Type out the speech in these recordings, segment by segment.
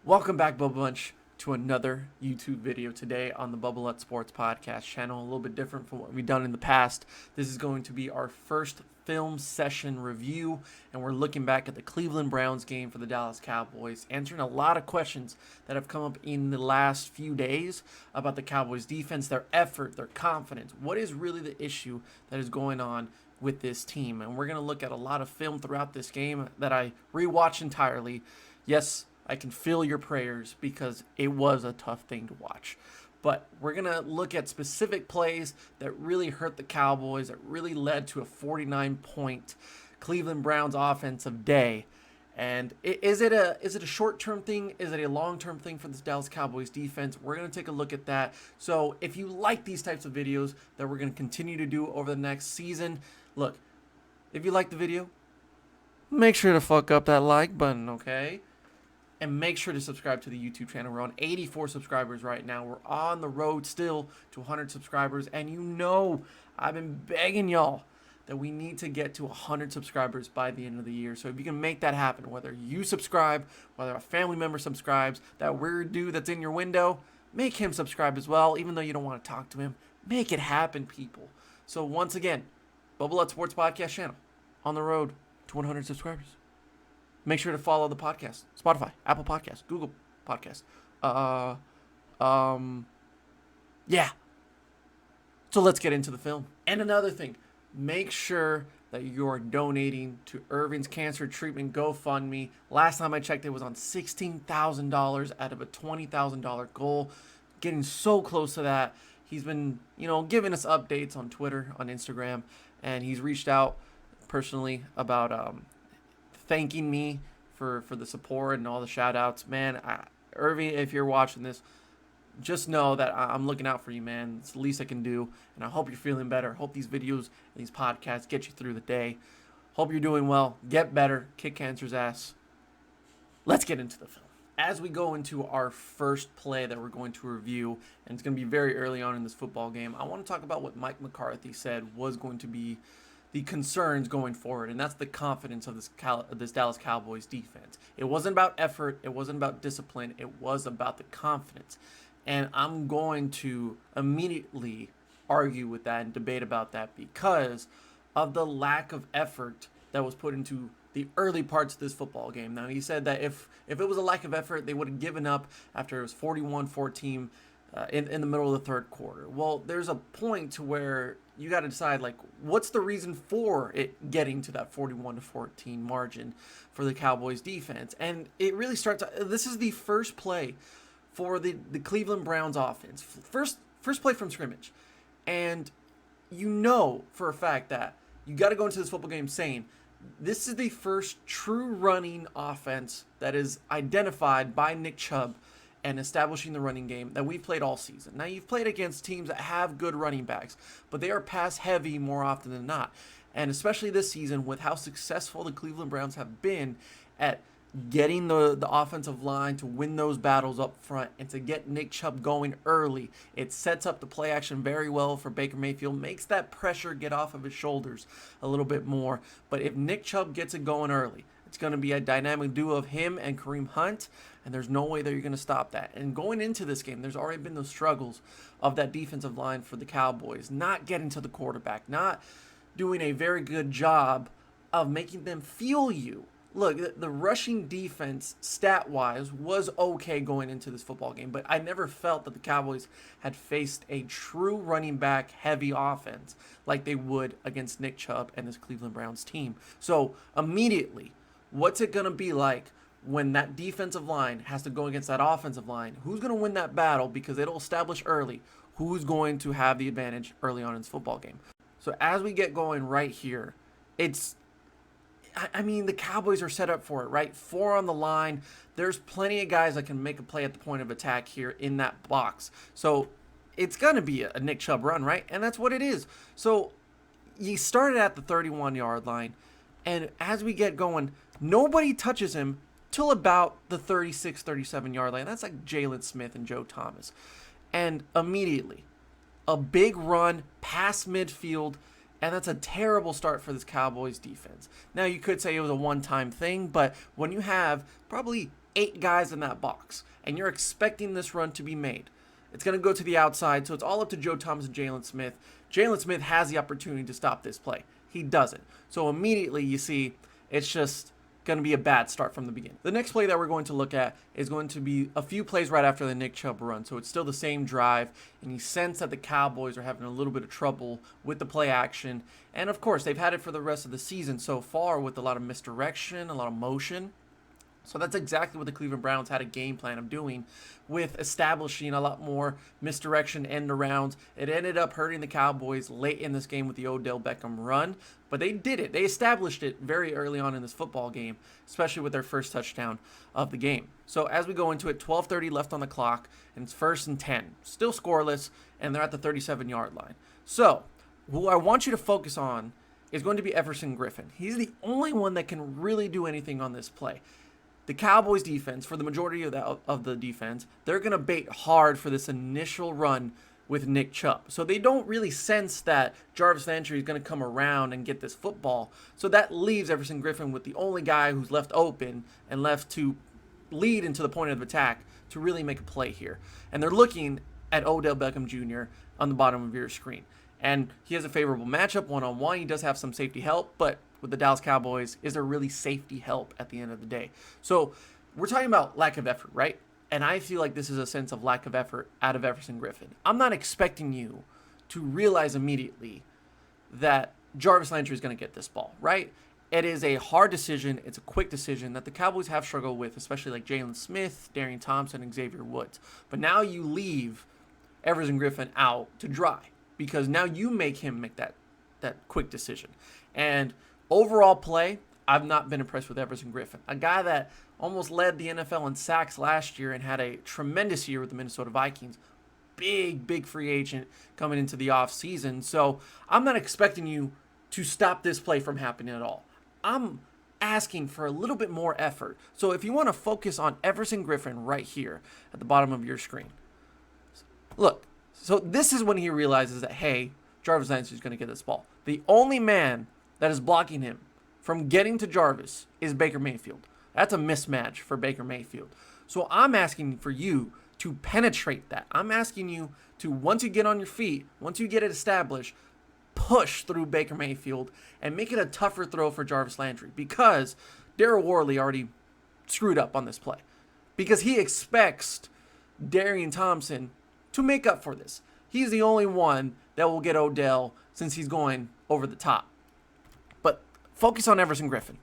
Welcome back, Bubba Bunch, to another YouTube video today on the Bubba Sports Podcast channel. A little bit different from what we've done in the past. This is going to be our first film session review, and we're looking back at the Cleveland Browns game for the Dallas Cowboys, answering a lot of questions that have come up in the last few days about the Cowboys defense, their effort, their confidence. What is really the issue that is going on with this team? And we're going to look at a lot of film throughout this game that I rewatched entirely. Yes, I can feel your prayers because it was a tough thing to watch. But we're going to look at specific plays that really hurt the Cowboys, that really led to a 49-point Cleveland Browns offensive day. And is it a short-term thing? Is it a long-term thing for this Dallas Cowboys defense? We're going to take a look at that. So if you like these types of videos that we're going to continue to do over the next season, look, if you like the video, make sure to fuck up that like button, okay? And make sure to subscribe to the YouTube channel. We're on 84 subscribers right now. We're on the road still to 100 subscribers. And you know, I've been begging y'all that we need to get to 100 subscribers by the end of the year. So if you can make that happen, whether you subscribe, whether a family member subscribes, that weird dude that's in your window, make him subscribe as well, even though you don't want to talk to him. Make it happen, people. So once again, Bubba Sports Podcast channel on the road to 100 subscribers. Make sure to follow the podcast. Spotify, Apple Podcasts, Google Podcasts. Yeah. So let's get into the film. And another thing, make sure that you're donating to Irving's Cancer Treatment GoFundMe. Last time I checked, it was on $16,000 out of a $20,000 goal. Getting so close to that. He's been, giving us updates on Twitter, on Instagram, and he's reached out personally about thanking me for the support and all the shout outs. Man, Irving, if you're watching this, just know that I'm looking out for you, man. It's the least I can do, and I hope you're feeling better. Hope these videos and these podcasts get you through the day. Hope you're doing well. Get better. Kick cancer's ass. Let's get into the film. As we go into our first play that we're going to review, and it's going to be very early on in this football game, I want to talk about what Mike McCarthy said was going to be the concerns going forward, and that's the confidence of this Dallas Cowboys defense. It wasn't about effort. It wasn't about discipline. It was about the confidence. And I'm going to immediately argue with that and debate about that because of the lack of effort that was put into the early parts of this football game. Now, he said that if it was a lack of effort, they would have given up after it was 41-14 in the middle of the third quarter. Well, there's a point to where you got to decide, what's the reason for it getting to that 41-14 margin for the Cowboys defense? And it really starts, this is the first play for the Cleveland Browns offense. First play from scrimmage. And you know for a fact that you got to go into this football game saying, this is the first true running offense that is identified by Nick Chubb and establishing the running game that we've played all season. Now, you've played against teams that have good running backs, but they are pass heavy more often than not. And especially this season with how successful the Cleveland Browns have been at getting the offensive line to win those battles up front and to get Nick Chubb going early. It sets up the play action very well for Baker Mayfield, makes that pressure get off of his shoulders a little bit more. But if Nick Chubb gets it going early, it's going to be a dynamic duo of him and Kareem Hunt, and there's no way that you're going to stop that. And going into this game, there's already been those struggles of that defensive line for the Cowboys, not getting to the quarterback, not doing a very good job of making them feel you. Look, the rushing defense, stat-wise, was okay going into this football game, but I never felt that the Cowboys had faced a true running back-heavy offense like they would against Nick Chubb and this Cleveland Browns team. So, immediately, what's it going to be like when that defensive line has to go against that offensive line? Who's going to win that battle? Because it'll establish early who's going to have the advantage early on in this football game. So, as we get going right here, the Cowboys are set up for it, right? 4 on the line. There's plenty of guys that can make a play at the point of attack here in that box. So it's going to be a Nick Chubb run, right? And that's what it is. So you started at the 31-yard line, and as we get going, nobody touches him till about the 36, 37-yard line. That's like Jalen Smith and Joe Thomas. And immediately, a big run past midfield, and that's a terrible start for this Cowboys defense. Now, you could say it was a one-time thing, but when you have probably 8 guys in that box, and you're expecting this run to be made. It's going to go to the outside, so it's all up to Joe Thomas and Jalen Smith. Jalen Smith has the opportunity to stop this play. He doesn't. So immediately you see it's just going to be a bad start from the beginning. The next play that we're going to look at is going to be a few plays right after the Nick Chubb run. So it's still the same drive, and you sense that the Cowboys are having a little bit of trouble with the play action. And of course, they've had it for the rest of the season so far with a lot of misdirection, a lot of motion. So that's exactly what the Cleveland Browns had a game plan of doing, with establishing a lot more misdirection end arounds. It ended up hurting the Cowboys late in this game with the Odell Beckham run, but they did it. They established it very early on in this football game, especially with their first touchdown of the game. So as we go into it, 12:30 left on the clock, and it's 1st and 10. Still scoreless, and they're at the 37-yard line. So who I want you to focus on is going to be Everson Griffen. He's the only one that can really do anything on this play. The Cowboys defense, for the majority of the defense, they're going to bait hard for this initial run with Nick Chubb. So they don't really sense that Jarvis Landry is going to come around and get this football. So that leaves Everson Griffen with the only guy who's left open and left to lead into the point of attack to really make a play here. And they're looking at Odell Beckham Jr. on the bottom of your screen. And he has a favorable matchup one-on-one. He does have some safety help, but with the Dallas Cowboys, is there really safety help at the end of the day? So we're talking about lack of effort, right? And I feel like this is a sense of lack of effort out of Everson Griffen. I'm not expecting you to realize immediately that Jarvis Landry is going to get this ball, right? It is a hard decision. It's a quick decision that the Cowboys have struggled with, especially like Jalen Smith, Darian Thompson, and Xavier Woods. But now you leave Everson Griffen out to dry, because now you make him make that quick decision. And overall play, I've not been impressed with Everson Griffen, a guy that almost led the NFL in sacks last year and had a tremendous year with the Minnesota Vikings. Big free agent coming into the offseason. So I'm not expecting you to stop this play from happening at all. I'm asking for a little bit more effort. So if you want to focus on Everson Griffen right here at the bottom of your screen, look. So this is when he realizes that, hey, Jarvis Landry is going to get this ball. The only man that is blocking him from getting to Jarvis is Baker Mayfield. That's a mismatch for Baker Mayfield. So I'm asking for you to penetrate that. I'm asking you to, once you get on your feet, once you get it established, push through Baker Mayfield and make it a tougher throw for Jarvis Landry, because Darryl Worley already screwed up on this play, because he expects Darian Thompson to make up for this. He's the only one that will get Odell since he's going over the top. But focus on Everson Griffen.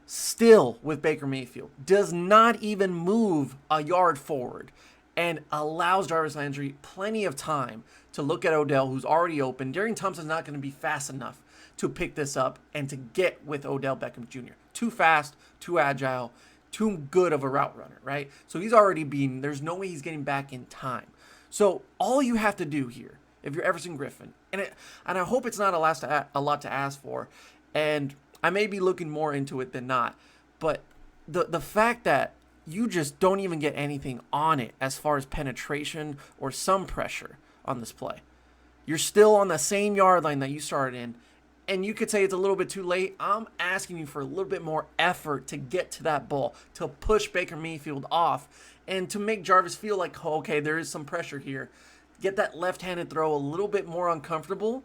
Still with Baker Mayfield. Does not even move a yard forward and allows Jarvis Landry plenty of time to look at Odell, who's already open. Darian Thompson's not going to be fast enough to pick this up and to get with Odell Beckham Jr. Too fast, too agile, too good of a route runner, right? So he's already beaten. There's no way he's getting back in time. So all you have to do here, if you're Everson Griffen, and I hope it's not a lot to ask for, and I may be looking more into it than not, but the fact that you just don't even get anything on it as far as penetration or some pressure on this play. You're still on the same yard line that you started in, and you could say it's a little bit too late. I'm asking you for a little bit more effort to get to that ball, to push Baker Mayfield off, and to make Jarvis feel like, oh, okay, there is some pressure here. Get that left-handed throw a little bit more uncomfortable,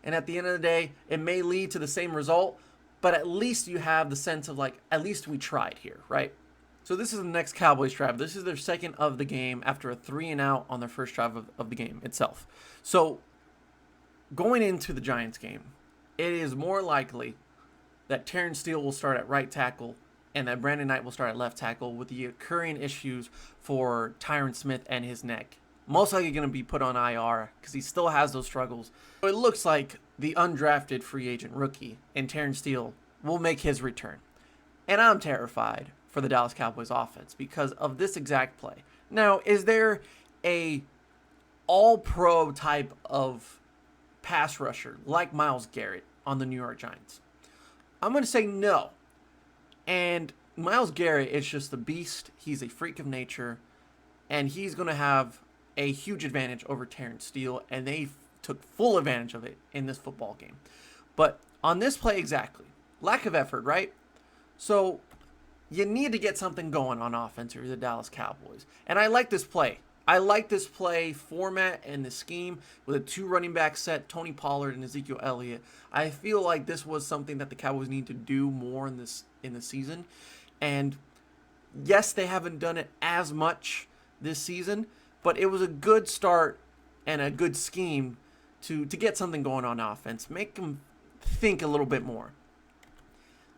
and at the end of the day, it may lead to the same result, but at least you have the sense of, like, at least we tried here, right? So this is the next Cowboys drive. This is their second of the game after a 3-and-out on their first drive of the game itself. So going into the Giants game, it is more likely that Terrence Steele will start at right tackle and that Brandon Knight will start at left tackle, with the occurring issues for Tyron Smith and his neck. Most likely going to be put on IR because he still has those struggles. But it looks like the undrafted free agent rookie in Terrence Steele will make his return. And I'm terrified for the Dallas Cowboys offense because of this exact play. Now, is there a all-pro type of pass rusher like Myles Garrett on the New York Giants? I'm going to say no. And Myles Garrett is just a beast. He's a freak of nature. And he's going to have a huge advantage over Terrence Steele. And they took full advantage of it in this football game. But on this play exactly, lack of effort, right? So you need to get something going on offense if you're the Dallas Cowboys. And I like this play. I like this play format and the scheme with a 2 running back set, Tony Pollard and Ezekiel Elliott. I feel like this was something that the Cowboys need to do more in the season. And yes, they haven't done it as much this season, but it was a good start and a good scheme to get something going on offense. Make them think a little bit more.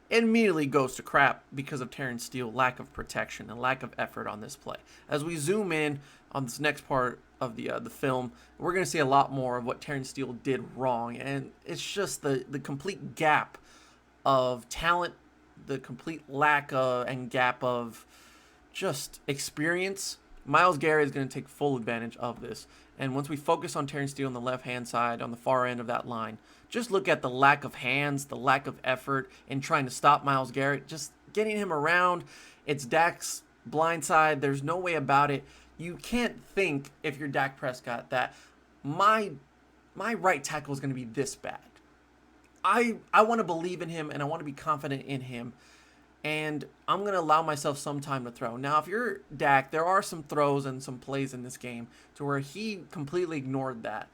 It immediately goes to crap because of Terrence Steele, lack of protection and lack of effort on this play. As we zoom in on this next part of the film, we're going to see a lot more of what Terrence Steele did wrong, and it's just the complete gap of talent, the complete lack of and gap of just experience. Myles Garrett is going to take full advantage of this, and once we focus on Terrence Steele on the left-hand side, on the far end of that line, just look at the lack of hands, the lack of effort in trying to stop Myles Garrett, just getting him around. It's Dak's blind side. There's no way about it. You can't think, if you're Dak Prescott, that my right tackle is going to be this bad. I want to believe in him, and I want to be confident in him, and I'm going to allow myself some time to throw. Now, if you're Dak, there are some throws and some plays in this game to where he completely ignored that,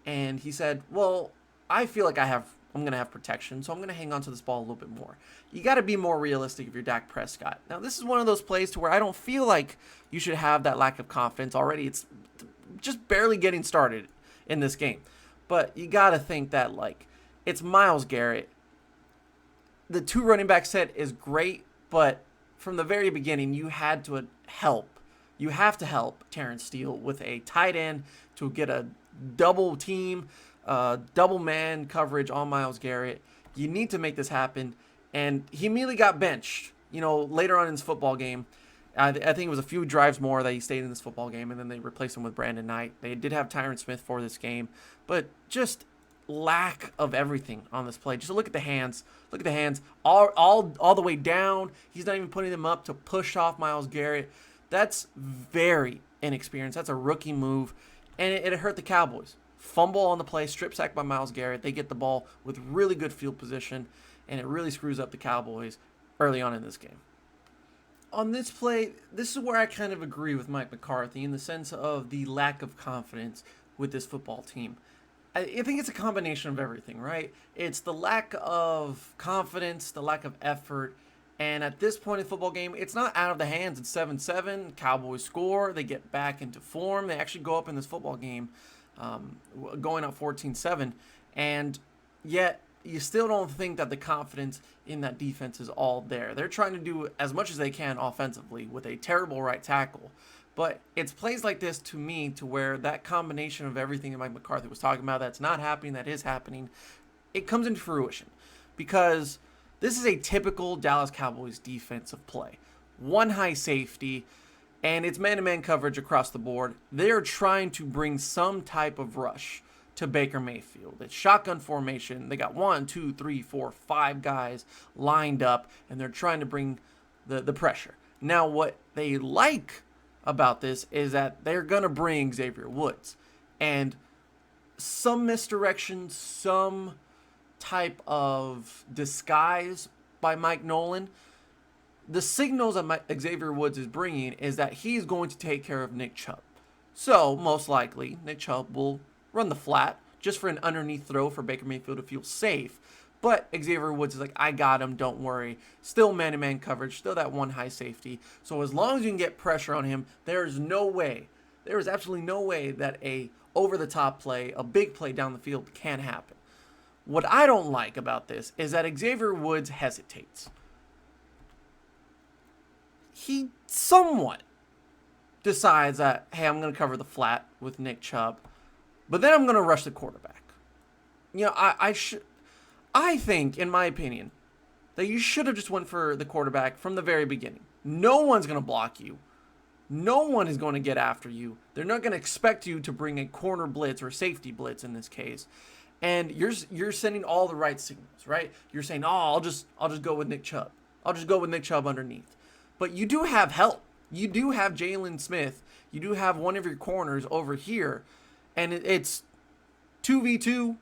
and he said, well, I feel like I'm going to have protection, so I'm going to hang on to this ball a little bit more. You got to be more realistic if you're Dak Prescott. Now, this is one of those plays to where I don't feel like you should have that lack of confidence already. It's just barely getting started in this game. But you got to think that, like, it's Myles Garrett. The 2 running back set is great, but from the very beginning, you had to help. You have to help Terrence Steele with a tight end to get a double team, double man coverage on Myles Garrett. You need to make this happen. And he immediately got benched, later on in his football game. I think it was a few drives more that he stayed in this football game, and then they replaced him with Brandon Knight. They did have Tyron Smith for this game, but just lack of everything on this play. Just look at the hands. Look at the hands all the way down. He's not even putting them up to push off Myles Garrett. That's very inexperienced. That's a rookie move, and it hurt the Cowboys. Fumble on the play, strip sack by Myles Garrett. They get the ball with really good field position, and it really screws up the Cowboys early on in this game. On this play, this is where I kind of agree with Mike McCarthy in the sense of the lack of confidence with this football team. I think it's a combination of everything, right? It's the lack of confidence, the lack of effort, and at this point in the football game, it's not out of the hands. It's 7-7. Cowboys score. They get back into form. They actually go up in this football game, going up 14-7, and yet you still don't think that the confidence in that defense is all there. They're trying to do as much as they can offensively with a terrible right tackle. But it's plays like this, to me, to where that combination of everything that Mike McCarthy was talking about that's not happening, that is happening, it comes into fruition. Because this is a typical Dallas Cowboys defensive play. One high safety, and it's man-to-man coverage across the board. They're trying to bring some type of rush to Baker Mayfield. It's shotgun formation. They got 1, 2, 3, 4, 5 guys lined up, and they're trying to bring the pressure. Now, what they like about this is that they're going to bring Xavier Woods. And some misdirection, some type of disguise by Mike Nolan, the signals that Xavier Woods is bringing is that he's going to take care of Nick Chubb. So, most likely, Nick Chubb will run the flat just for an underneath throw for Baker Mayfield to feel safe. But Xavier Woods is like, I got him, don't worry. Still man-to-man coverage, still that one high safety. So as long as you can get pressure on him, there is absolutely no way that a over-the-top play, a big play down the field can happen. What I don't like about this is that Xavier Woods hesitates. He somewhat decides that, hey, I'm going to cover the flat with Nick Chubb, but then I'm going to rush the quarterback. I think, in my opinion, that you should have just went for the quarterback from the very beginning. No one's going to block you. No one is going to get after you. They're not going to expect you to bring a corner blitz or safety blitz in this case. And you're sending all the right signals, right? You're saying, I'll just go with Nick Chubb. I'll just go with Nick Chubb underneath. But you do have help. You do have Jalen Smith. You do have one of your corners over here. And it's 2v2.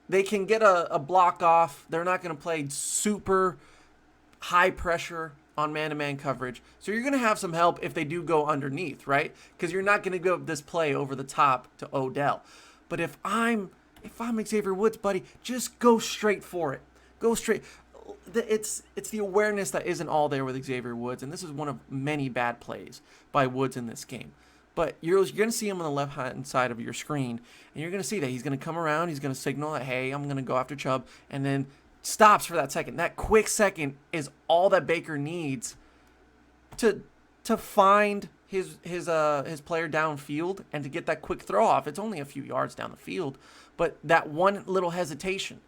They can get a block off. They're not going to play super high pressure on man-to-man coverage. So you're going to have some help if they do go underneath, right? Because you're not going to go this play over the top to Odell. But if I'm Xavier Woods, buddy, just go straight for it. Go straight. It's the awareness that isn't all there with Xavier Woods, and this is one of many bad plays by Woods in this game. But you're going to see him on the left-hand side of your screen, and you're going to see that he's going to come around, he's going to signal that, hey, I'm going to go after Chubb, and then stops for that second. That quick second is all that Baker needs to find his player downfield and to get that quick throw off. It's only a few yards down the field, but that one little hesitation.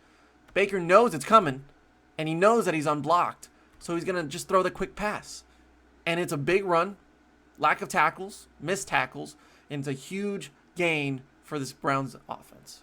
Baker knows it's coming, and he knows that he's unblocked, so he's going to just throw the quick pass. And it's a big run. Lack of tackles, missed tackles, and it's a huge gain for this Browns offense.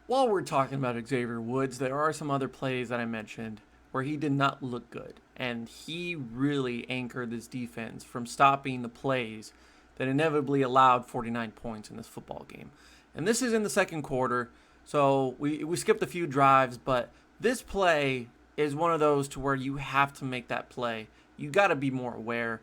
While we're talking about Xavier Woods, there are some other plays that I mentioned where he did not look good, and he really anchored this defense from stopping the plays that inevitably allowed 49 points in this football game. And this is in the second quarter, so we skipped a few drives, but this play is one of those to where you have to make that play. You got to be more aware.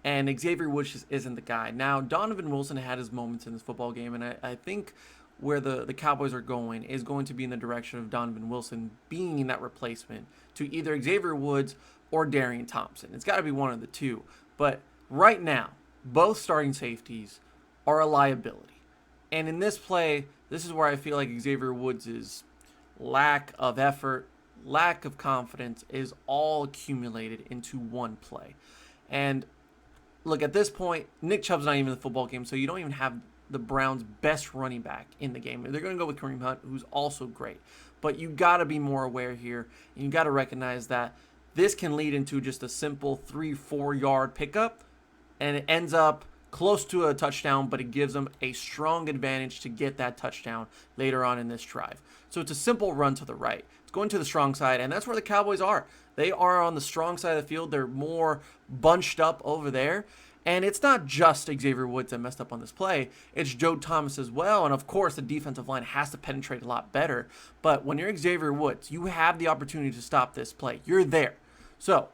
And Xavier Woods just isn't the guy. Now, Donovan Wilson had his moments in this football game, and I think where the Cowboys are going is going to be in the direction of Donovan Wilson being that replacement to either Xavier Woods or Darian Thompson. It's got to be one of the two. But right now, both starting safeties are a liability. And in this play, this is where I feel like Xavier Woods' lack of effort, lack of confidence is all accumulated into one play. And look, at this point, Nick Chubb's not even in the football game, so you don't even have the Browns' best running back in the game. They're going to go with Kareem Hunt, who's also great. But you got to be more aware here, and you got to recognize that this can lead into just a simple 3-4 yard pickup, and it ends up close to a touchdown, but it gives them a strong advantage to get that touchdown later on in this drive. So it's a simple run to the right. It's going to the strong side, and that's where the Cowboys are. They are on the strong side of the field. They're more bunched up over there. And it's not just Xavier Woods that messed up on this play. It's Joe Thomas as well. And, of course, the defensive line has to penetrate a lot better. But when you're Xavier Woods, you have the opportunity to stop this play. You're there. So,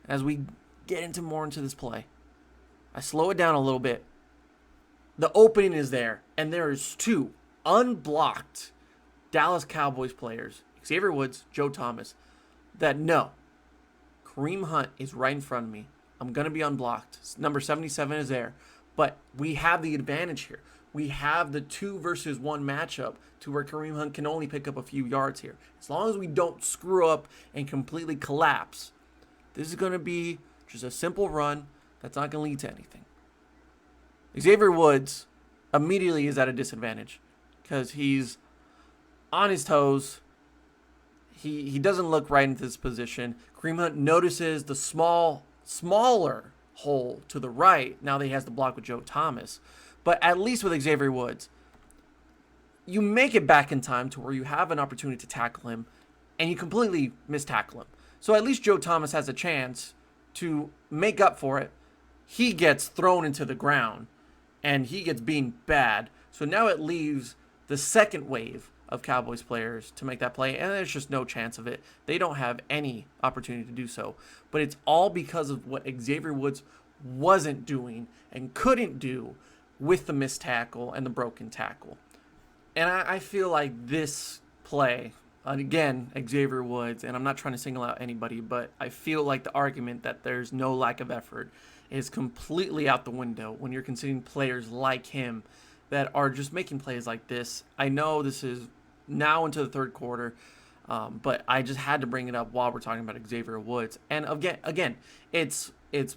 as we get into this play, I slow it down a little bit. The opening is there, and there's two unblocked Dallas Cowboys players, Xavier Woods, Joe Thomas, that know Kareem Hunt is right in front of me. I'm going to be unblocked. Number 77 is there. But we have the advantage here. We have the 2 versus 1 matchup to where Kareem Hunt can only pick up a few yards here. As long as we don't screw up and completely collapse, this is going to be just a simple run that's not going to lead to anything. Xavier Woods immediately is at a disadvantage because he's on his toes. He doesn't look right into this position. Kareem Hunt notices the smaller hole to the right now that he has the block with Joe Thomas. But at least with Xavier Woods, you make it back in time to where you have an opportunity to tackle him, and you completely mistackle him. So at least Joe Thomas has a chance to make up for it. He gets thrown into the ground, and he gets beaten bad. So now it leaves the second wave of Cowboys players to make that play, and there's just no chance of it. They don't have any opportunity to do so. But it's all because of what Xavier Woods wasn't doing and couldn't do with the missed tackle and the broken tackle. And I feel like this play, again, Xavier Woods, and I'm not trying to single out anybody, but I feel like the argument that there's no lack of effort is completely out the window when you're considering players like him that are just making plays like this. I know this is now into the third quarter, but I just had to bring it up while we're talking about Xavier Woods. And again, it's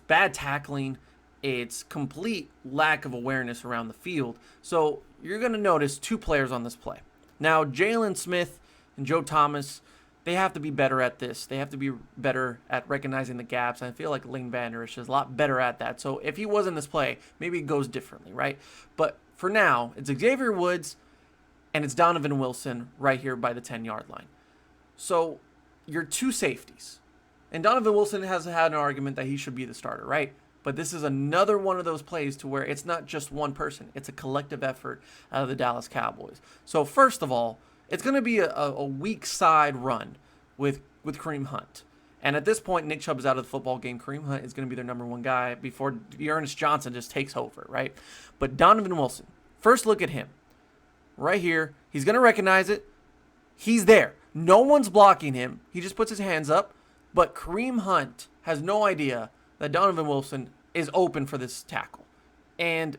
bad tackling. It's complete lack of awareness around the field. So you're going to notice 2 players on this play. Now, Jalen Smith and Joe Thomas, they have to be better at this. They have to be better at recognizing the gaps. And I feel like Lane Vander Esch is a lot better at that. So if he was in this play, maybe it goes differently, right? But for now, it's Xavier Woods and it's Donovan Wilson right here by the 10-yard line. So your 2 safeties. And Donovan Wilson has had an argument that he should be the starter, right? But this is another one of those plays to where it's not just one person. It's a collective effort out of the Dallas Cowboys. So first of all, it's going to be a weak side run with Kareem Hunt. And at this point, Nick Chubb is out of the football game. Kareem Hunt is going to be their number one guy before Ernest Johnson just takes over, right? But Donovan Wilson, first look at him. Right here. He's going to recognize it. He's there. No one's blocking him. He just puts his hands up. But Kareem Hunt has no idea that Donovan Wilson is open for this tackle. And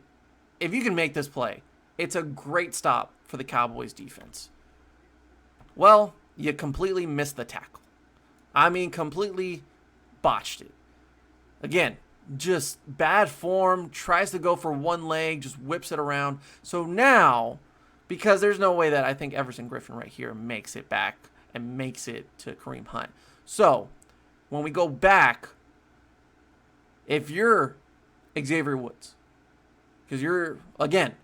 if you can make this play, it's a great stop for the Cowboys defense. Well, you completely missed the tackle. I mean, completely botched it. Again, just bad form, tries to go for one leg, just whips it around. So now, because there's no way that I think Everson Griffin right here makes it back and makes it to Kareem Hunt. So, when we go back, if you're Xavier Woods, because you're, again,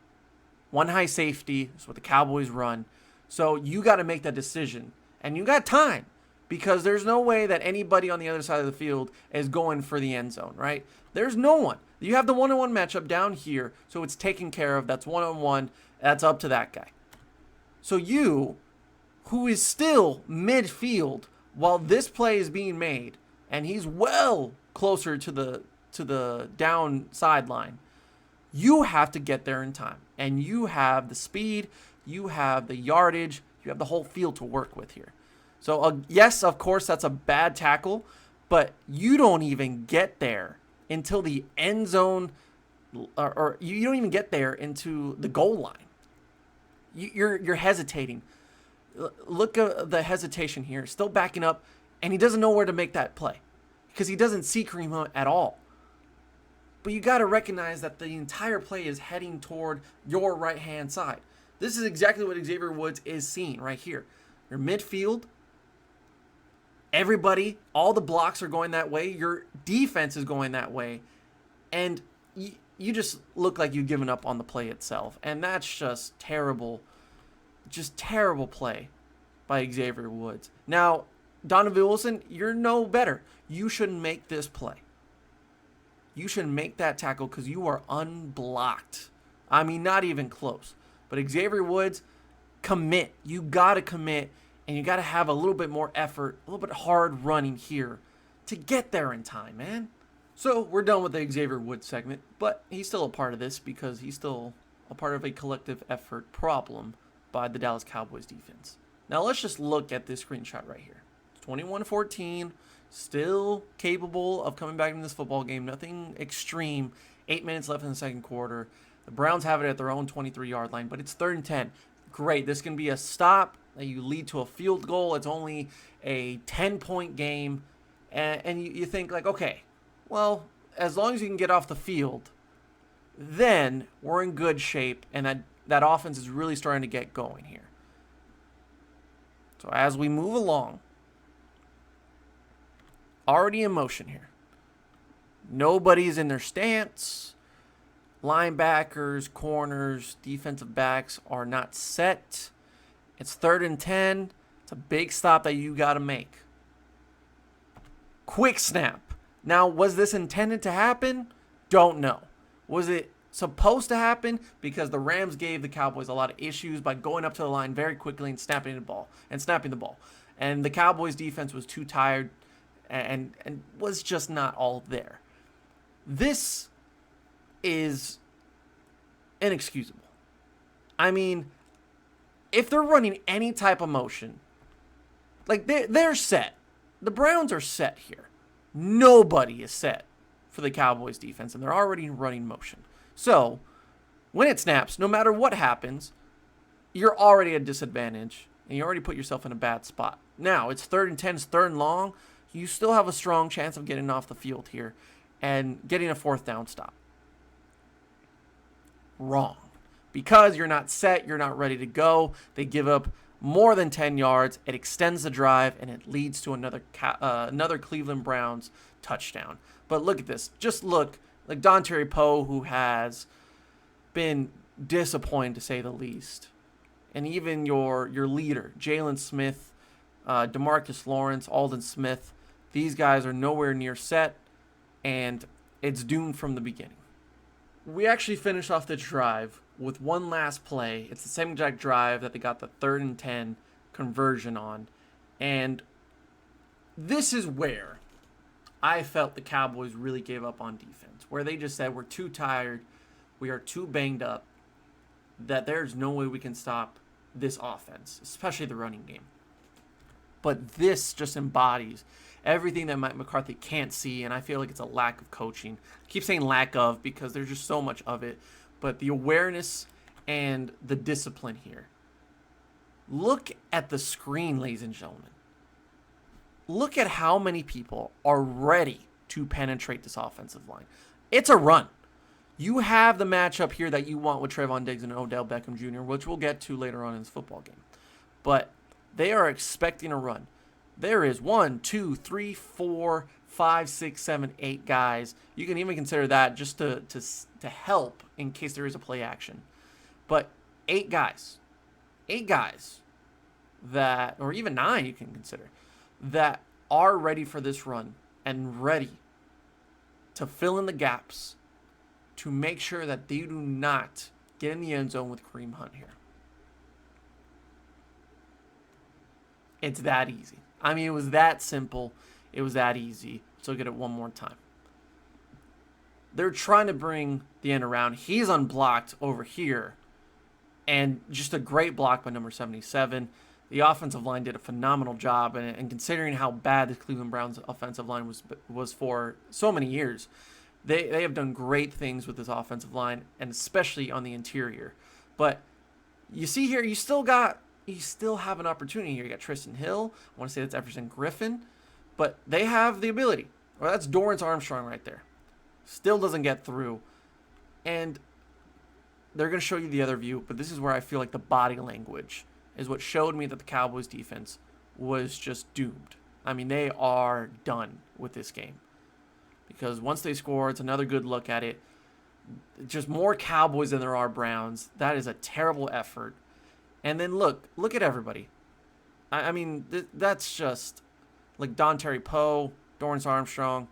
one high safety, is what the Cowboys run. So you got to make that decision. And you got time, because there's no way that anybody on the other side of the field is going for the end zone, right? There's no one. You have the one-on-one matchup down here, so it's taken care of. That's one-on-one. That's up to that guy. So you, who is still midfield while this play is being made, and he's well closer to the down sideline, you have to get there in time. And you have the speed, you have the yardage, you have the whole field to work with here. So, yes, of course, that's a bad tackle, but you don't even get there until the end zone, or you don't even get there into the goal line. You're hesitating. Look at the hesitation here. Still backing up, and he doesn't know where to make that play because he doesn't see Kareem Hunt at all. But you got to recognize that the entire play is heading toward your right-hand side. This is exactly what Xavier Woods is seeing right here. Your midfield, everybody, all the blocks are going that way. Your defense is going that way. And you just look like you've given up on the play itself. And that's just terrible play by Xavier Woods. Now, Donovan Wilson, you're no better. You shouldn't make this play. You should make that tackle because you are unblocked. I mean, not even close. But Xavier Woods, commit. You got to commit, and you got to have a little bit more effort, a little bit hard running here to get there in time, man. So we're done with the Xavier Woods segment, but he's still a part of this because he's still a part of a collective effort problem by the Dallas Cowboys defense. Now let's just look at this screenshot right here. 21-14, still capable of coming back in this football game. Nothing extreme. 8 minutes left in the second quarter. The Browns have it at their own 23-yard line, but it's 3rd and 10. Great. This can be a stop that you lead to a field goal. It's only a 10-point game. And you think like, okay, well, as long as you can get off the field, then we're in good shape, and that offense is really starting to get going here. So as we move along, already in motion here. Nobody's in their stance. Linebackers, corners, defensive backs are not set. It's 3rd and 10. It's a big stop that you got to make. Quick snap. Now, was this intended to happen? Don't know. Was it supposed to happen? Because the Rams gave the Cowboys a lot of issues by going up to the line very quickly and snapping the ball. And the Cowboys defense was too tired and was just not all there. This is inexcusable. I mean, if they're running any type of motion, like they're set. The Browns are set here. Nobody is set for the Cowboys defense, and they're already running motion. So, when it snaps, no matter what happens, you're already at a disadvantage, and you already put yourself in a bad spot. Now, it's 3rd and 10, it's 3rd and long. You still have a strong chance of getting off the field here and getting a 4th down stop. Wrong. Because you're not set, you're not ready to go. They give up more than 10 yards. It extends the drive, and it leads to another Cleveland Browns touchdown. But look at this. Just look. Like Dontari Poe, who has been disappointed to say the least. And even your leader, Jalen Smith, DeMarcus Lawrence, Aldon Smith, these guys are nowhere near set, and it's doomed from the beginning. We actually finish off the drive with one last play. It's the same exact drive that they got the 3rd and 10 conversion on. And This is where I felt the Cowboys really gave up on defense, where they just said, we're too tired, we are too banged up, that there's no way we can stop this offense, especially the running game. But this just embodies everything that Mike McCarthy can't see, and I feel like it's a lack of coaching. I keep saying lack of because there's just so much of it, but the awareness and the discipline here. Look at the screen, ladies and gentlemen. Look at how many people are ready to penetrate this offensive line. It's a run. You have the matchup here that you want with Trayvon Diggs and Odell Beckham Jr., which we'll get to later on in this football game. But they are expecting a run. There is 1, 2, 3, 4, 5, 6, 7, 8 guys. You can even consider that just to help in case there is a play action. But 8 guys that, or even 9 you can consider, that are ready for this run and ready to fill in the gaps to make sure that they do not get in the end zone with Kareem Hunt here. It's that easy. I mean, it was that simple. It was that easy. So get it one more time. They're trying to bring the end around. He's unblocked over here. And just a great block by number 77. The offensive line did a phenomenal job. And considering how bad the Cleveland Browns offensive line was for so many years, they have done great things with this offensive line, and especially on the interior. But you see here, you still have an opportunity here. You got Tristan Hill. I want to say that's Everson Griffin. But they have the ability. Well, that's Dorrance Armstrong right there. Still doesn't get through. And they're going to show you the other view, but this is where I feel like the body language is what showed me that the Cowboys defense was just doomed. I mean, they are done with this game. Because once they score, it's another good look at it. Just more Cowboys than there are Browns. That is a terrible effort. And then look at everybody. I mean, that's just like Don Terry Poe, Dorrance Armstrong,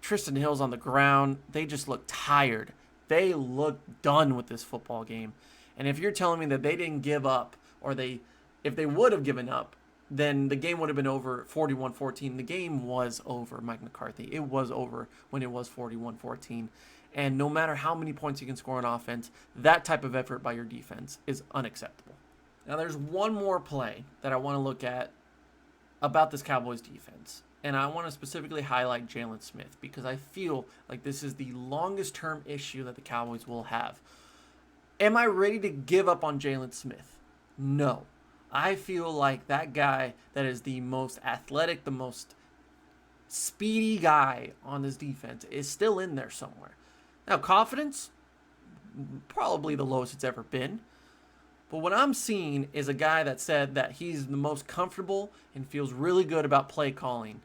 Tristan Hill's on the ground. They just look tired. They look done with this football game. And if you're telling me that they didn't give up, or if they would have given up, then the game would have been over 41-14. The game was over, Mike McCarthy. It was over when it was 41-14. And no matter how many points you can score on offense, that type of effort by your defense is unacceptable. Now, there's one more play that I want to look at about this Cowboys defense. And I want to specifically highlight Jalen Smith because I feel like this is the longest term issue that the Cowboys will have. Am I ready to give up on Jalen Smith? No. I feel like that guy that is the most athletic, the most speedy guy on this defense is still in there somewhere. Now, confidence, probably the lowest it's ever been. But what I'm seeing is a guy that said that he's the most comfortable and feels really good about play calling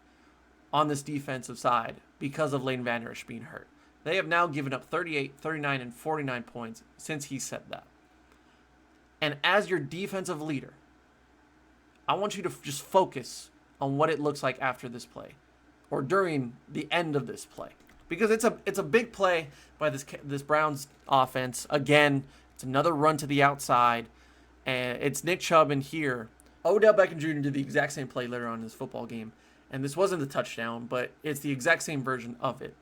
on this defensive side because of Leighton Vander Esch being hurt. They have now given up 38, 39, and 49 points since he said that. And as your defensive leader, I want you to just focus on what it looks like after this play or during the end of this play. Because it's a big play by this Browns offense. Again, it's another run to the outside. And it's Nick Chubb in here. Odell Beckham Jr. did the exact same play later on in this football game. And this wasn't the touchdown, but it's the exact same version of it.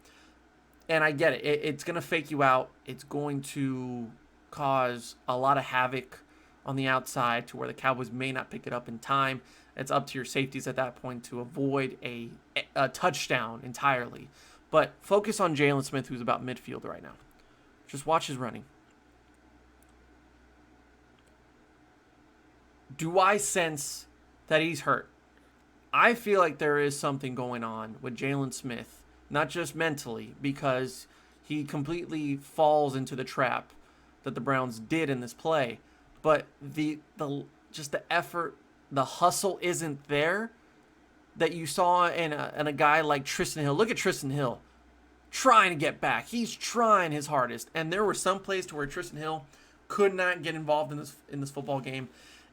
And I get it. It's going to fake you out. It's going to cause a lot of havoc on the outside to where the Cowboys may not pick it up in time. It's up to your safeties at that point to avoid a touchdown entirely. But focus on Jalen Smith, who's about midfield right now. Just watch his running. Do I sense that he's hurt? I feel like there is something going on with Jalen Smith, not just mentally, because he completely falls into the trap that the Browns did in this play. But the effort, the hustle isn't there that you saw in a guy like Tristan Hill. Look at Tristan Hill trying to get back. He's trying his hardest. And there were some plays to where Tristan Hill could not get involved in this football game.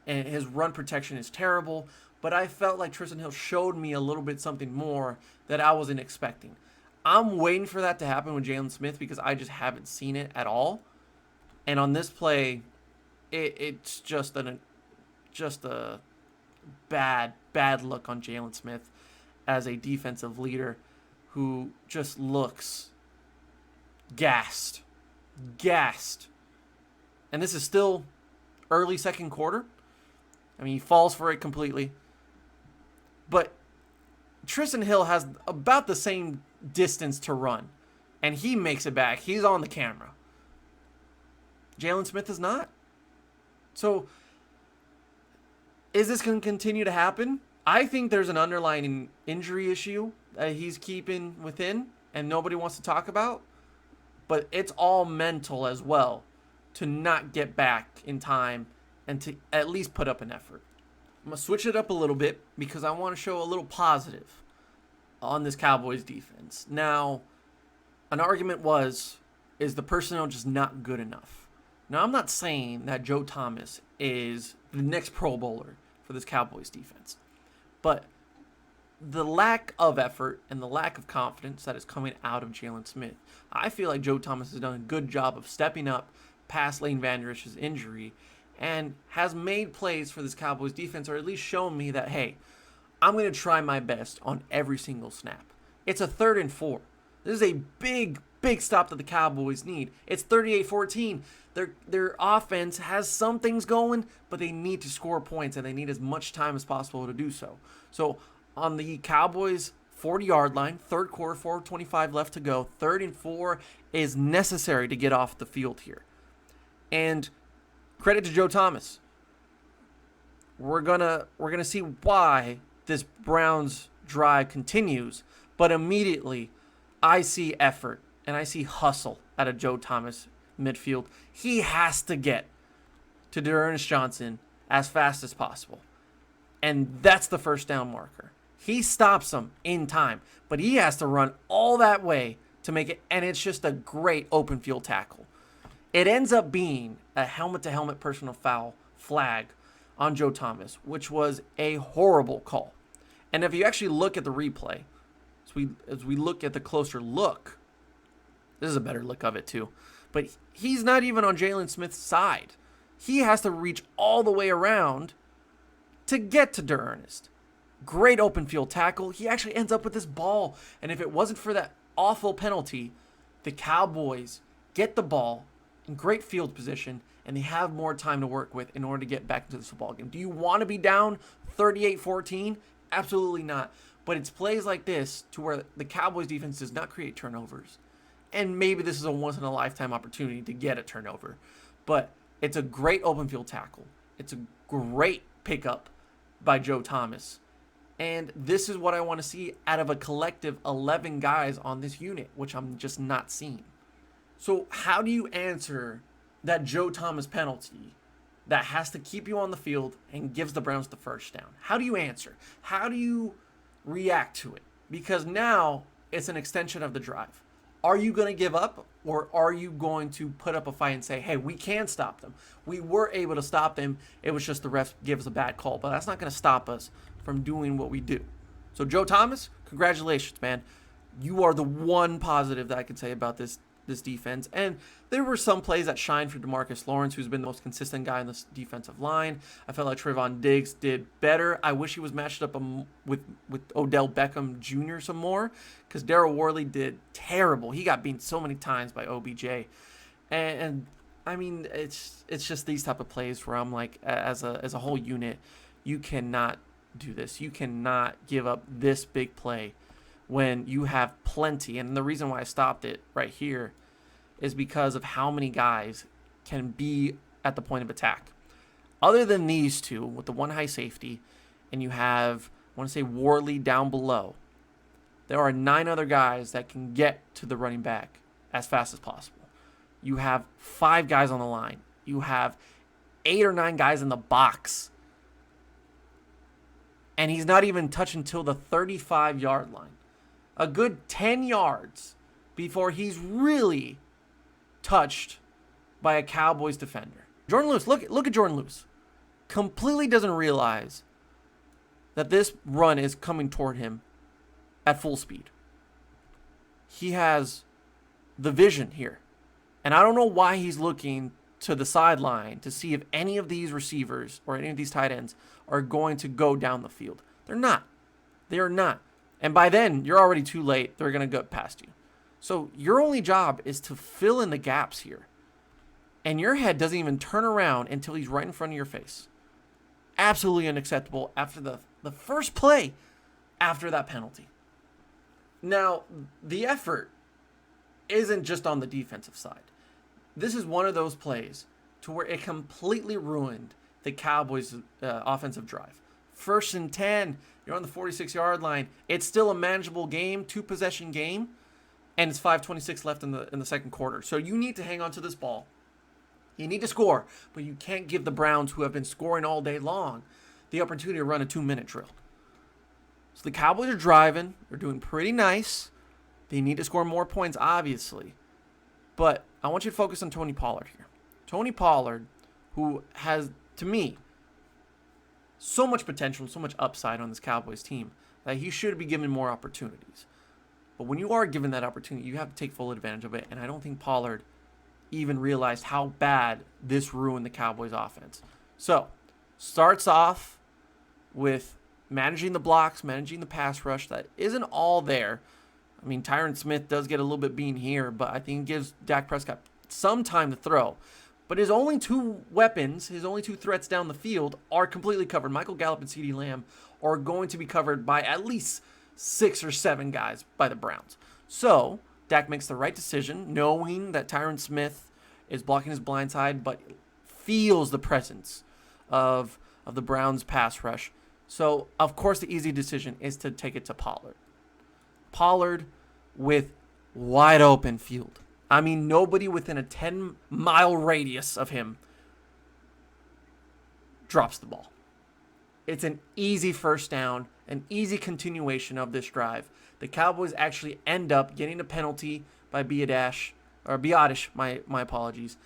And his run protection is terrible. But I felt like Tristan Hill showed me a little bit something more that I wasn't expecting. I'm waiting for that to happen with Jalen Smith because I just haven't seen it at all. And on this play, it's just a bad look on Jalen Smith. as a defensive leader who just looks gassed. Gassed. And this is still early second quarter. I mean, he falls for it completely. But Tristan Hill has about the same distance to run. And he makes it back. He's on the camera. Jalen Smith is not. So, is this going to continue to happen? I think there's an underlying injury issue that he's keeping within and nobody wants to talk about. But it's all mental as well to not get back in time and to at least put up an effort. I'm going to switch it up a little bit because I want to show a little positive on this Cowboys defense. Now, an argument is the personnel just not good enough? Now, I'm not saying that Joe Thomas is the next Pro Bowler for this Cowboys defense, but the lack of effort and the lack of confidence that is coming out of Jalen Smith, I feel like Joe Thomas has done a good job of stepping up past Lane Van Rish's injury and has made plays for this Cowboys defense, or at least shown me that, hey, I'm going to try my best on every single snap. It's a 3rd and 4. This is a big stop that the Cowboys need. It's 38-14. Their offense has some things going, but they need to score points, and they need as much time as possible to do so. So on the Cowboys 40-yard line, third quarter, 4:25 left to go, 3rd and 4 is necessary to get off the field here. And credit to Joe Thomas. We're gonna see why this Browns drive continues, but immediately I see effort and I see hustle out of Joe Thomas midfield. He has to get to D'Ernest Johnson as fast as possible. And that's the first down marker. He stops him in time, but he has to run all that way to make it, and it's just a great open field tackle. It ends up being a helmet-to-helmet personal foul flag on Joe Thomas, which was a horrible call. And if you actually look at the replay, as we look at the closer look, this is a better look of it too, but he's not even on Jalen Smith's side. He has to reach all the way around to get to D'Ernest. Great open field tackle. He actually ends up with this ball, and if it wasn't for that awful penalty, the Cowboys get the ball in great field position, and they have more time to work with in order to get back into this football game. Do you want to be down 38-14? Absolutely not. But it's plays like this to where the Cowboys defense does not create turnovers. And maybe this is a once-in-a-lifetime opportunity to get a turnover. But it's a great open field tackle. It's a great pickup by Joe Thomas. And this is what I want to see out of a collective 11 guys on this unit, which I'm just not seeing. So how do you answer that Joe Thomas penalty that has to keep you on the field and gives the Browns the first down? How do you answer? How do you react to it? Because now it's an extension of the drive. Are you going to give up, or are you going to put up a fight and say, hey, we can stop them? We were able to stop them. It was just the ref gave us a bad call, but that's not going to stop us from doing what we do. So Joe Thomas, congratulations, man. You are the one positive that I can say about this defense. And there were some plays that shined for DeMarcus Lawrence, who's been the most consistent guy on this defensive line. I felt like Trayvon Diggs did better. I wish he was matched up with Odell Beckham Jr. some more, because Darryl Worley did terrible. He got beaten so many times by OBJ. And I mean, it's just these type of plays where I'm like, as a whole unit, you cannot do this. You cannot give up this big play when you have plenty. And the reason why I stopped it right here is because of how many guys can be at the point of attack. Other than these two, with the one high safety, and you have, I want to say, Worley down below, there are 9 other guys that can get to the running back as fast as possible. You have 5 guys on the line. You have 8 or 9 guys in the box. And he's not even touching till the 35-yard line. A good 10 yards before he's really touched by a Cowboys defender. Jordan Lewis, look at Jordan Lewis. Completely doesn't realize that this run is coming toward him at full speed. He has the vision here. And I don't know why he's looking to the sideline to see if any of these receivers or any of these tight ends are going to go down the field. They're not. They are not. And by then, you're already too late. They're going to go past you. So your only job is to fill in the gaps here. And your head doesn't even turn around until he's right in front of your face. Absolutely unacceptable after the first play after that penalty. Now, the effort isn't just on the defensive side. This is one of those plays to where it completely ruined the Cowboys' offensive drive. 1st and 10, you're on the 46-yard line. It's still a manageable game, 2-possession game, and it's 5:26 left in the second quarter. So you need to hang on to this ball. You need to score, but you can't give the Browns, who have been scoring all day long, the opportunity to run a 2-minute drill. So the Cowboys are driving. They're doing pretty nice. They need to score more points, obviously. But I want you to focus on Tony Pollard here. Tony Pollard, who has, to me, so much potential, so much upside on this Cowboys team that he should be given more opportunities. But when you are given that opportunity, you have to take full advantage of it. And I don't think Pollard even realized how bad this ruined the Cowboys offense. So, starts off with managing the blocks, managing the pass rush. That isn't all there. I mean, Tyron Smith does get a little bit beaten here, but I think it gives Dak Prescott some time to throw. But his only two weapons, his only two threats down the field are completely covered. Michael Gallup and CeeDee Lamb are going to be covered by at least 6 or 7 guys by the Browns. So, Dak makes the right decision, knowing that Tyron Smith is blocking his blind side, but feels the presence of the Browns' pass rush. So, of course, the easy decision is to take it to Pollard. Pollard with wide open field. I mean, nobody within a 10-mile radius of him drops the ball. It's an easy first down, an easy continuation of this drive. The Cowboys actually end up getting a penalty by Biodash, my apologies,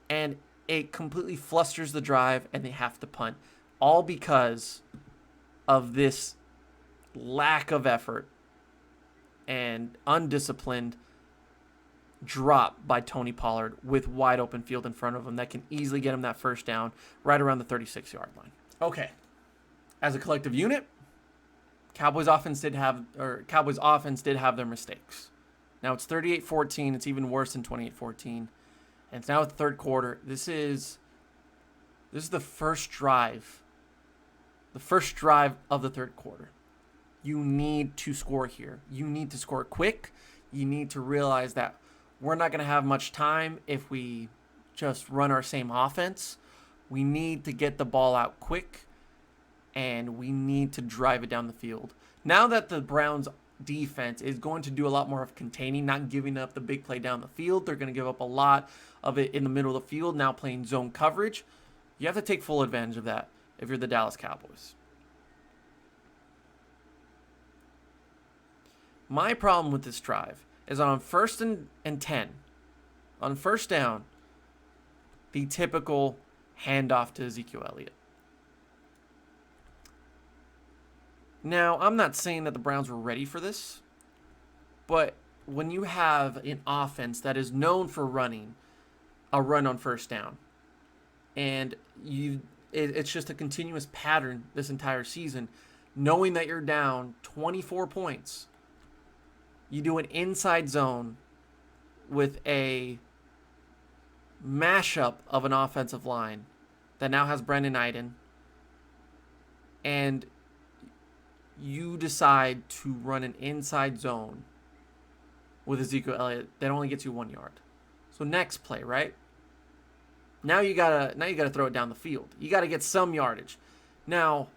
and it completely flusters the drive, and they have to punt, all because of this lack of effort and undisciplined drop by Tony Pollard with wide open field in front of him that can easily get him that first down right around the 36-yard line. Okay. As a collective unit, Cowboys offense did have their mistakes. Now it's 38-14. It's even worse than 28-14. And it's now the third quarter. This is the first drive. The first drive of the third quarter. You need to score here. You need to score quick. You need to realize that we're not going to have much time if we just run our same offense. We need to get the ball out quick, and we need to drive it down the field. Now that the Browns defense is going to do a lot more of containing, not giving up the big play down the field, they're going to give up a lot of it in the middle of the field, now playing zone coverage. You have to take full advantage of that if you're the Dallas Cowboys. My problem with this drive is on 1st and 10, on first down, the typical handoff to Ezekiel Elliott. Now, I'm not saying that the Browns were ready for this, but when you have an offense that is known for running a run on first down, and it's just a continuous pattern this entire season, knowing that you're down 24 points, you do an inside zone with a mashup of an offensive line that now has Brendan Iden, and you decide to run an inside zone with Ezekiel Elliott that only gets you 1 yard. So next play, right? Now you gotta throw it down the field. You gotta get some yardage. Now,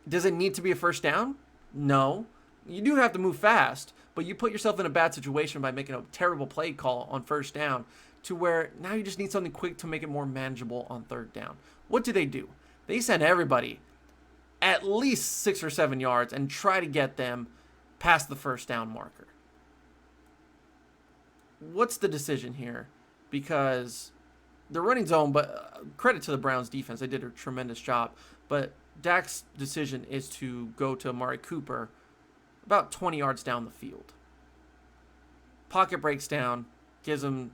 does it need to be a first down? No. You do have to move fast, but you put yourself in a bad situation by making a terrible play call on first down to where now you just need something quick to make it more manageable on third down. What do? They send everybody at least 6 or 7 yards and try to get them past the first down marker. What's the decision here? Because they're running zone, but credit to the Browns defense. They did a tremendous job. But Dak's decision is to go to Amari Cooper about 20 yards down the field. Pocket breaks down, gives him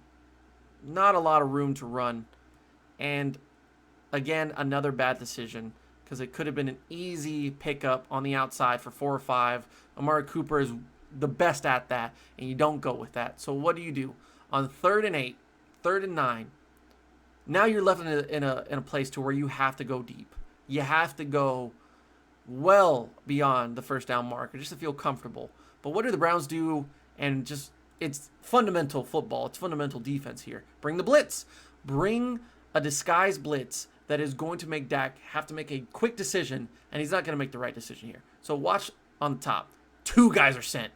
not a lot of room to run. And again, another bad decision because it could have been an easy pickup on the outside for 4 or 5. Amari Cooper is the best at that, and you don't go with that. So what do? On 3rd and 8, 3rd and 9, now you're left in a place to where you have to go deep. You have to go well beyond the first down marker just to feel comfortable. But what do the Browns do? And just, it's fundamental football. It's fundamental defense here. Bring the blitz. Bring a disguised blitz that is going to make Dak have to make a quick decision, and he's not going to make the right decision here. So watch on the top. 2 guys are sent.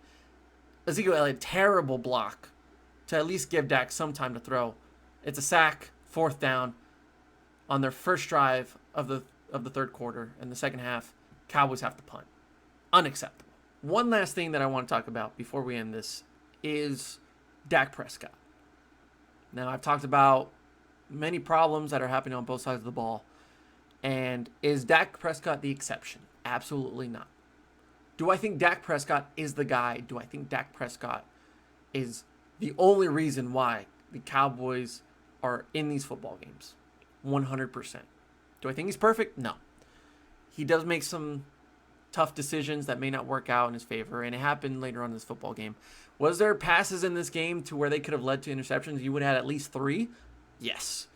Ezekiel Elliott, terrible block to at least give Dak some time to throw. It's a sack, 4th down on their first drive of the 3rd quarter. In the second half, Cowboys have to punt. Unacceptable. One last thing that I want to talk about before we end this is Dak Prescott. Now, I've talked about many problems that are happening on both sides of the ball. And is Dak Prescott the exception? Absolutely not. Do I think Dak Prescott is the guy? Do I think Dak Prescott is the only reason why the Cowboys are in these football games? 100%. Do I think he's perfect? No. He does make some tough decisions that may not work out in his favor, and it happened later on in this football game. Was there passes in this game to where they could have led to interceptions? You would have had at least 3? Yes.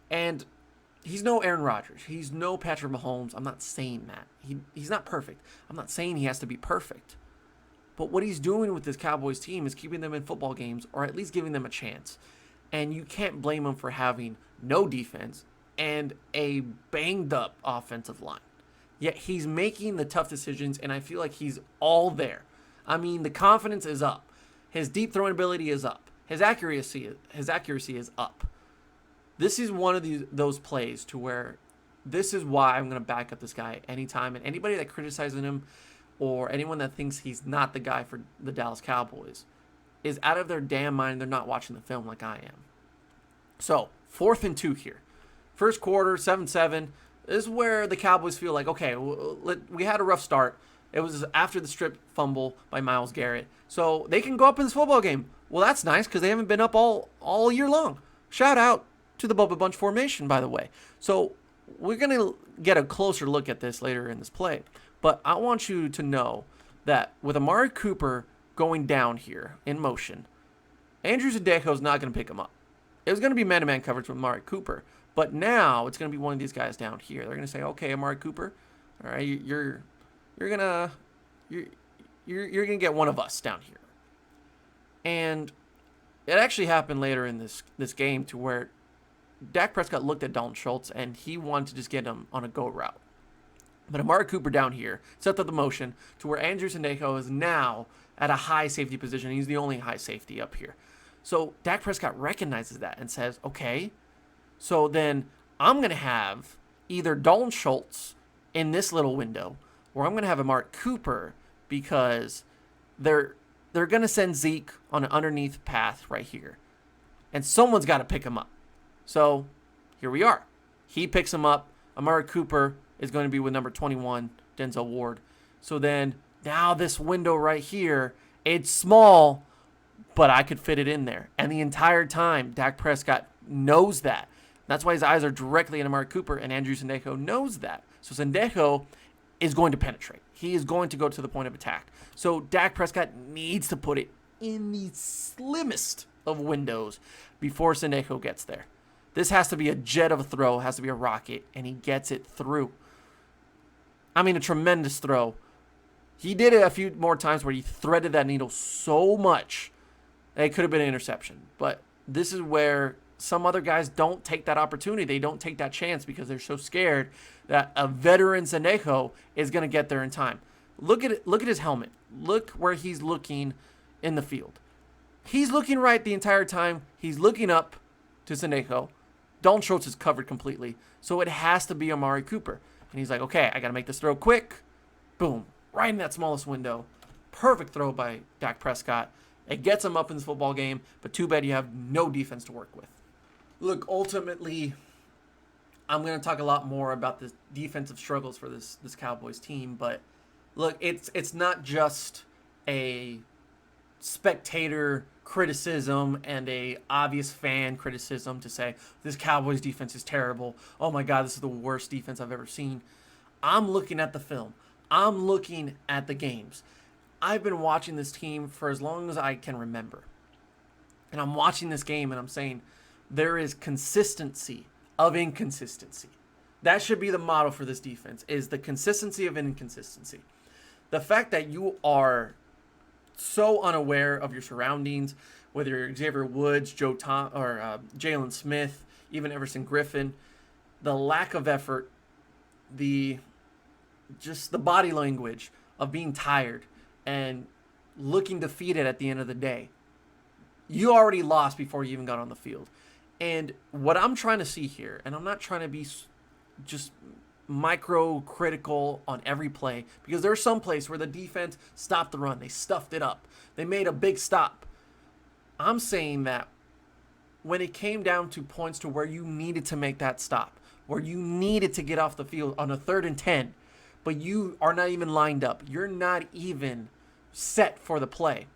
And he's no Aaron Rodgers. He's no Patrick Mahomes. I'm not saying that. He's not perfect. I'm not saying he has to be perfect. But what he's doing with this Cowboys team is keeping them in football games, or at least giving them a chance. And you can't blame him for having no defense and a banged up offensive line. Yet he's making the tough decisions, and I feel like he's all there. I mean, the confidence is up. His deep throwing ability is up. His accuracy is up. This is one of those plays to where this is why I'm going to back up this guy anytime. And anybody that criticizes him or anyone that thinks he's not the guy for the Dallas Cowboys is out of their damn mind. They're not watching the film like I am. So, 4th and 2 here. First quarter, 7-7. This is where the Cowboys feel like, okay, we had a rough start. It was after the strip fumble by Myles Garrett. So they can go up in this football game. Well, that's nice because they haven't been up all year long. Shout out to the Bubba Bunch formation, by the way. So we're going to get a closer look at this later in this play. But I want you to know that with Amari Cooper going down here in motion, Andrew Sendejo is not going to pick him up. It was going to be man-to-man coverage with Amari Cooper. But now it's going to be one of these guys down here. They're going to say, okay, Amari Cooper, all right, you're going to get one of us down here. And it actually happened later in this game to where Dak Prescott looked at Dalton Schultz and he wanted to just get him on a go route. But Amari Cooper down here set up the motion to where Andrew Sendejo is now at a high safety position. He's the only high safety up here. So Dak Prescott recognizes that and says, okay, so then I'm going to have either Dalton Schultz in this little window, or I'm going to have Amari Cooper because they're going to send Zeke on an underneath path right here. And someone's got to pick him up. So here we are. He picks him up. Amari Cooper is going to be with number 21, Denzel Ward. So then now this window right here, it's small, but I could fit it in there. And the entire time, Dak Prescott knows that. That's why his eyes are directly on Amari Cooper, and Andrew Sendejo knows that. So Sendejo is going to penetrate. He is going to go to the point of attack. So Dak Prescott needs to put it in the slimmest of windows before Sendejo gets there. This has to be a jet of a throw, has to be a rocket, and he gets it through. I mean, a tremendous throw. He did it a few more times where he threaded that needle so much that it could have been an interception. But this is where some other guys don't take that opportunity. They don't take that chance because they're so scared that a veteran Sendejo is going to get there in time. Look at it. Look at his helmet. Look where he's looking in the field. He's looking right the entire time. He's looking up to Sendejo. Dalton Schultz is covered completely. So it has to be Amari Cooper. And he's like, okay, I got to make this throw quick. Boom. Right in that smallest window. Perfect throw by Dak Prescott. It gets him up in this football game, but too bad you have no defense to work with. Look, ultimately, I'm going to talk a lot more about the defensive struggles for this Cowboys team, but look, it's not just a spectator criticism and a obvious fan criticism to say this Cowboys defense is terrible. Oh my God, this is the worst defense I've ever seen. I'm looking at the film. I'm looking at the games. I've been watching this team for as long as I can remember. And I'm watching this game and I'm saying there is consistency of inconsistency. That should be the motto for this defense, is the consistency of inconsistency. The fact that you are so unaware of your surroundings, whether you're Xavier Woods, Jalen Smith, even Everson Griffin, the lack of effort, the body language of being tired and looking defeated at the end of the day. You already lost before you even got on the field. And what I'm trying to see here, and I'm not trying to be just micro-critical on every play, because there's some plays where the defense stopped the run. They stuffed it up. They made a big stop. I'm saying that when it came down to points to where you needed to make that stop, where you needed to get off the field on a 3rd and 10, but you are not even lined up. You're not even set for the play.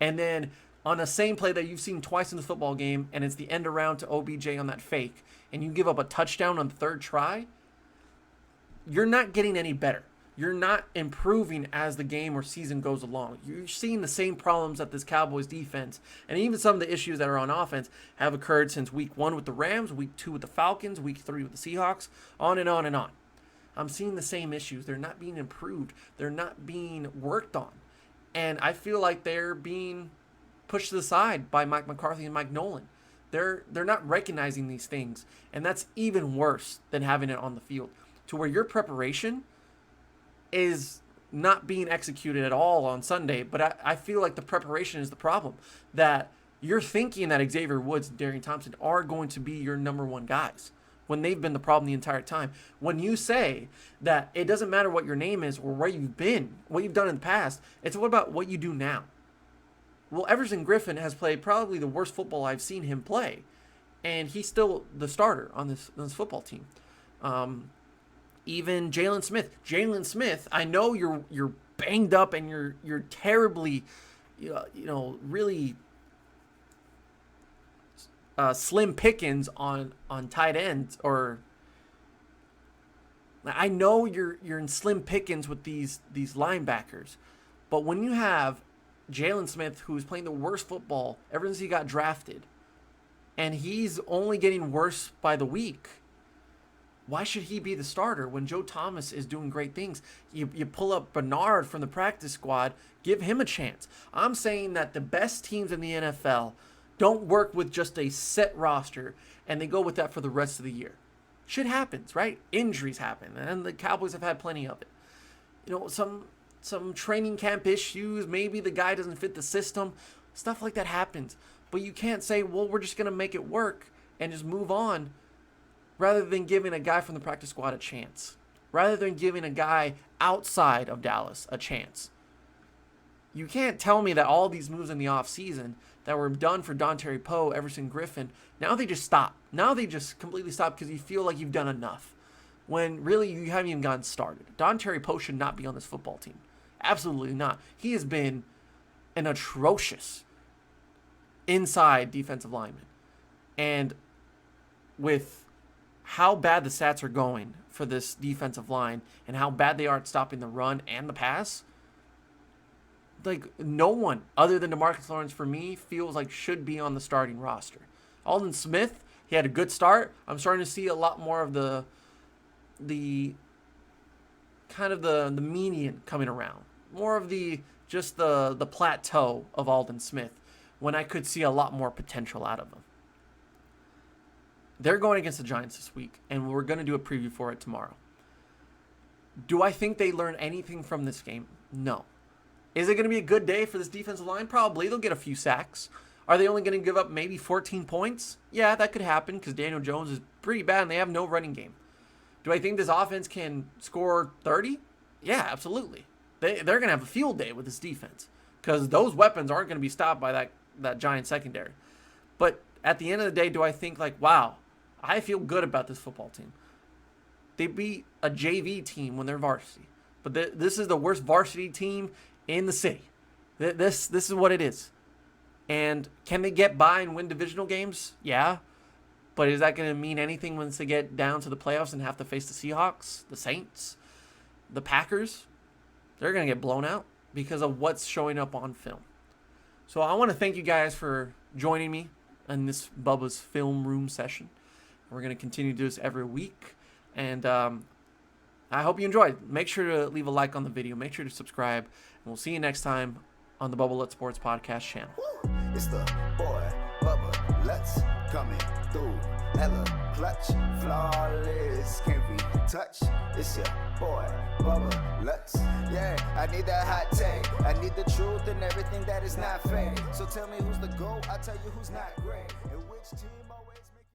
And then on the same play that you've seen twice in the football game, and it's the end around to OBJ on that fake, and you give up a touchdown on the 3rd try, you're not getting any better. You're not improving as the game or season goes along. You're seeing the same problems that this Cowboys defense, and even some of the issues that are on offense, have occurred since week 1 with the Rams, week 2 with the Falcons, week 3 with the Seahawks, on and on and on. I'm seeing the same issues. They're not being improved. They're not being worked on. And I feel like they're being pushed to the side by Mike McCarthy and Mike Nolan. They're not recognizing these things. And that's even worse than having it on the field, to where your preparation is not being executed at all on Sunday. But I feel like the preparation is the problem. That you're thinking that Xavier Woods and Darian Thompson are going to be your number 1 guys, when they've been the problem the entire time. When you say that it doesn't matter what your name is or where you've been, what you've done in the past, it's what about what you do now? Well, Everson Griffin has played probably the worst football I've seen him play, and he's still the starter on this football team. Even Jalen Smith. Jalen Smith, I know you're banged up and you're terribly, really slim pickings on tight ends, or I know you're in slim pickings with these linebackers, but when you have Jalen Smith, who's playing the worst football ever since he got drafted, and he's only getting worse by the week, why should he be the starter when Joe Thomas is doing great things? You pull up Bernard from the practice squad, give him a chance. I'm saying that the best teams in the NFL don't work with just a set roster, and they go with that for the rest of the year. Shit happens, right? Injuries happen, and the Cowboys have had plenty of it. Some training camp issues, maybe the guy doesn't fit the system. Stuff like that happens. But you can't say, well, we're just going to make it work and just move on, rather than giving a guy from the practice squad a chance, rather than giving a guy outside of Dallas a chance. You can't tell me that all these moves in the offseason that were done for Dontari Poe, Everson Griffin, now they just stop. Now they just completely stop because you feel like you've done enough, when really you haven't even gotten started. Dontari Poe should not be on this football team. Absolutely not. He has been an atrocious inside defensive lineman. And with how bad the stats are going for this defensive line and how bad they are at stopping the run and the pass, like, no one other than DeMarcus Lawrence, for me, feels like should be on the starting roster. Aldon Smith, he had a good start. I'm starting to see a lot more of the kind of the median coming around. More of the plateau of Aldon Smith, when I could see a lot more potential out of him. They're going against the Giants this week, and we're going to do a preview for it tomorrow. Do I think they learn anything from this game? No. Is it going to be a good day for this defensive line? Probably. They'll get a few sacks. Are they only going to give up maybe 14 points? Yeah, that could happen because Daniel Jones is pretty bad and they have no running game. Do I think this offense can score 30? Yeah, absolutely. They're going to have a field day with this defense because those weapons aren't going to be stopped by that Giant secondary. But at the end of the day, do I think, like, wow, I feel good about this football team? They beat a JV team when they're varsity. But this is the worst varsity team in the city. This is what it is. And can they get by and win divisional games? Yeah. But is that going to mean anything once they get down to the playoffs and have to face the Seahawks, the Saints? the Packers, they're going to get blown out because of what's showing up on film. So I want to thank you guys for joining me in this Bubba's film room session. We're going to continue to do this every week. And I hope you enjoyed. Make sure to leave a like on the video. Make sure to subscribe. And we'll see you next time on the Bubba Let's Sports Podcast channel. It's the boy, Bubba, let's coming through. Hella clutch, flawless, can't be touched. It's your boy, Bubba, let's. Yeah, I need that hot take. I need the truth and everything that is not fake. So tell me who's the GOAT, I'll tell you who's not great. And which team